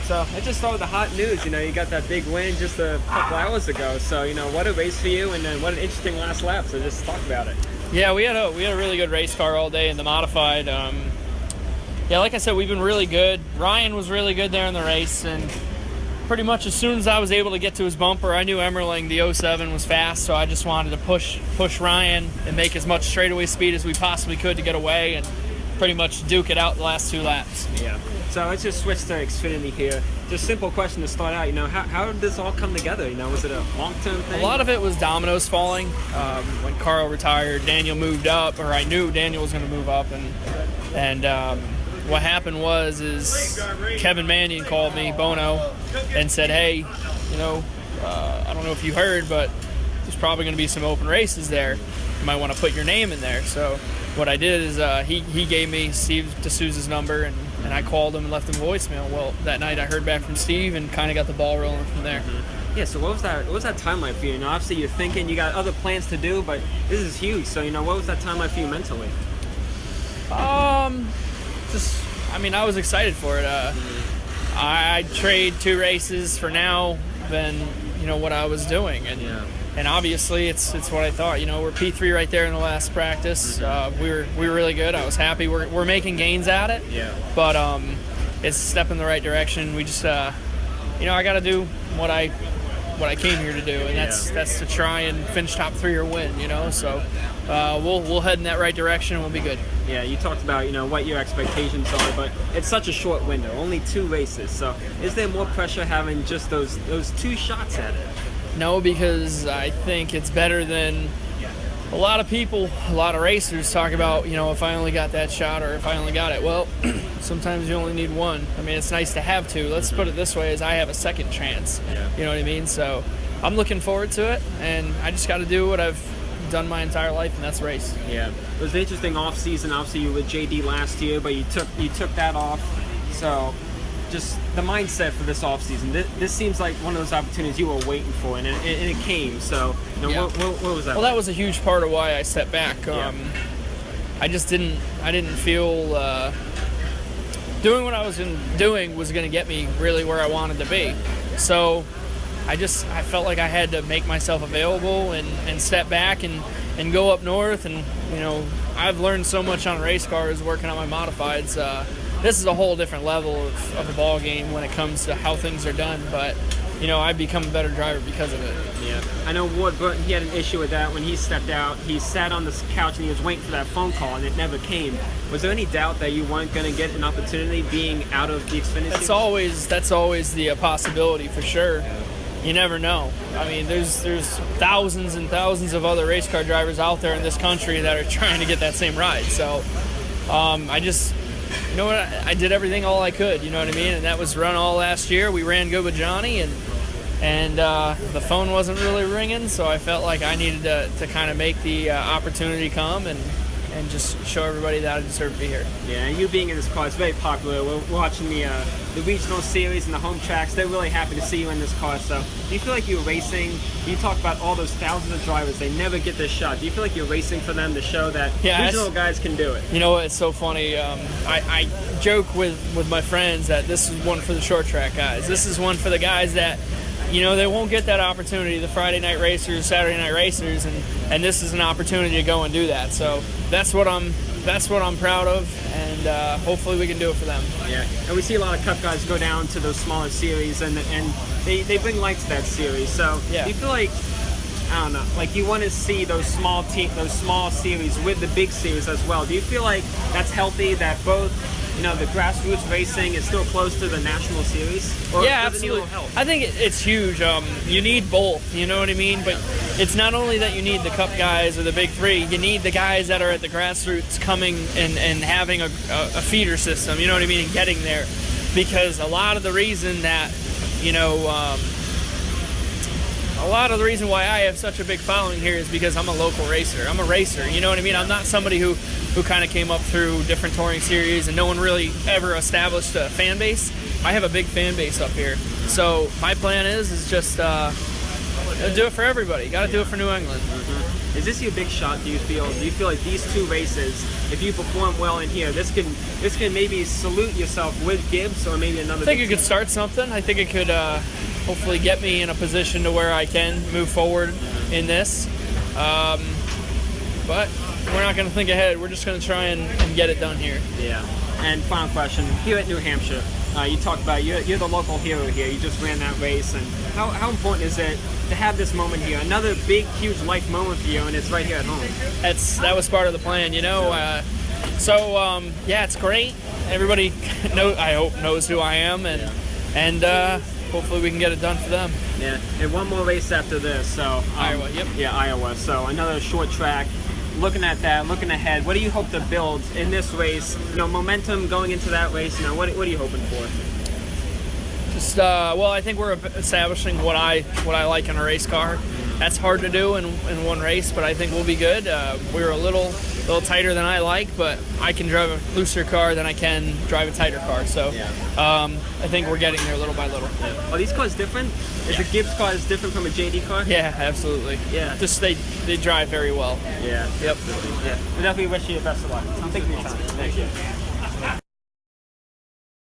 So let's just start with the hot news. You know, you got that big win just a couple hours ago. So, you know, what a race for you, and then what an interesting last lap. So just talk about it. Yeah, we had a really good race car all day in the modified. Yeah, like I said, we've been really good. Ryan was really good there in the race, and pretty much as soon as I was able to get to his bumper, I knew Emmerling, the 07, was fast, so I just wanted to push Ryan and make as much straightaway speed as we possibly could to get away and pretty much duke it out the last 2 laps. Yeah. So let's just switch to Xfinity here. Just simple question to start out. You know, how did this all come together? You know, was it a long-term thing? A lot of it was dominoes falling. When Carl retired, Daniel moved up, or I knew Daniel was going to move up, and what happened is Kevin Mannion called me, Bono, and said, hey, you know, I don't know if you heard, but there's probably going to be some open races there. You might want to put your name in there. So what I did is he gave me Steve D'Souza's number, and I called him and left him a voicemail. Well, that night I heard back from Steve and kind of got the ball rolling from there. Yeah, so what was that timeline for you? You know, obviously you're thinking you got other plans to do, but this is huge. So, you know, what was that timeline for you mentally? I was excited for it. I'd trade 2 races for now than, you know, what I was doing. And obviously it's what I thought. You know, we're P3 right there in the last practice. We were really good. I was happy. We're making gains at it. Yeah. But it's a step in the right direction. We just, you know, I got to do what I came here to do, and that's to try and finish top 3 or win. You know, so we'll head in that right direction and we'll be good. Yeah, you talked about, you know, what your expectations are, but it's such a short window, only 2 races. So is there more pressure having just those 2 shots at it? No, because I think it's better than a lot of people, a lot of racers talk about, you know, if I only got that shot or if I only got it. Well, sometimes you only need 1. I mean, it's nice to have 2. Let's put it this way, is I have a second chance. Yeah. You know what I mean? So I'm looking forward to it, and I just got to do what I've done my entire life, and that's race. Yeah. It was an interesting off-season. Obviously, you were with JD last year, but you took that off. So just the mindset for this off-season, this seems like one of those opportunities you were waiting for, and it came. So, you know, what was that? Well, that was a huge part of why I stepped back. I just didn't feel doing what I was doing was going to get me really where I wanted to be. So I felt like I had to make myself available and step back and go up north. And, you know, I've learned so much on race cars working on my modifieds. This is a whole different level of the ball game when it comes to how things are done. But, you know, I've become a better driver because of it. Yeah. I know Ward Burton, he had an issue with that when he stepped out. He sat on this couch and he was waiting for that phone call, and it never came. Was there any doubt that you weren't going to get an opportunity being out of the Xfinity? That's always the possibility, for sure. You never know. I mean, there's thousands and thousands of other race car drivers out there in this country that are trying to get that same ride. So you know what? I did everything all I could, you know what I mean? And that was run all last year. We ran good with Johnny, and the phone wasn't really ringing, so I felt like I needed to kind of make the opportunity come and just show everybody that I deserve to be here. Yeah, and you being in this car is very popular. We're watching the regional series and the home tracks. They're really happy to see you in this car. So do you feel like you're racing? You talk about all those thousands of drivers. They never get this shot. Do you feel like you're racing for them to show that regional guys can do it? You know what? It's so funny. I joke with my friends that this is one for the short track guys. This is one for the guys that, you know, they won't get that opportunity, the Friday night racers, Saturday night racers, and this is an opportunity to go and do that. So that's what I'm proud of, and hopefully we can do it for them. Yeah, and we see a lot of Cup guys go down to those smaller series, and they bring light to that series. So do you feel like, I don't know, like you want to see those small series with the big series as well? Do you feel like that's healthy, that both, you know, the grassroots racing is still close to the national series? Or yeah, absolutely. I think it's huge. You need both, you know what I mean? But it's not only that you need the Cup guys or the big 3, you need the guys that are at the grassroots coming and having a feeder system, you know what I mean, and getting there. Because a lot of the reason that, you know, a lot of the reason why I have such a big following here is because I'm a local racer. I'm a racer, you know what I mean? I'm not somebody who kind of came up through different touring series and no one really ever established a fan base. I have a big fan base up here. So my plan is just do it for everybody. Got to do it for New England. Mm-hmm. Is this your big shot? Do you feel like these 2 races, if you perform well in here, this can maybe salute yourself with Gibbs or maybe another? I think it could start something. I think it could hopefully get me in a position to where I can move forward in this. But we're not going to think ahead. We're just going to try and get it done here. Yeah. And final question, here at New Hampshire, you talked about you're the local hero here. You just ran that race, and how important is it to have this moment here? Another big, huge life moment for you, and it's right here at home. That was part of the plan, you know. Yeah, it's great. Everybody I hope knows who I am, and hopefully we can get it done for them. Yeah. And one more race after this. So Iowa. Yep. Yeah, Iowa. So another short track. Looking at that, looking ahead, what do you hope to build in this race? You know, momentum going into that race. You know, what are you hoping for? Just well, I think we're establishing what I like in a race car. That's hard to do in one race, but I think we'll be good. We're a little tighter than I like, but I can drive a looser car than I can drive a tighter car. So I think we're getting there little by little. Are these cars different? Is the Gibbs car different from a JD car? Yeah, absolutely. Yeah. Just they drive very well. Yeah. Yep. Yeah. We definitely wish you the best of luck. Thank you for your time. Thank you.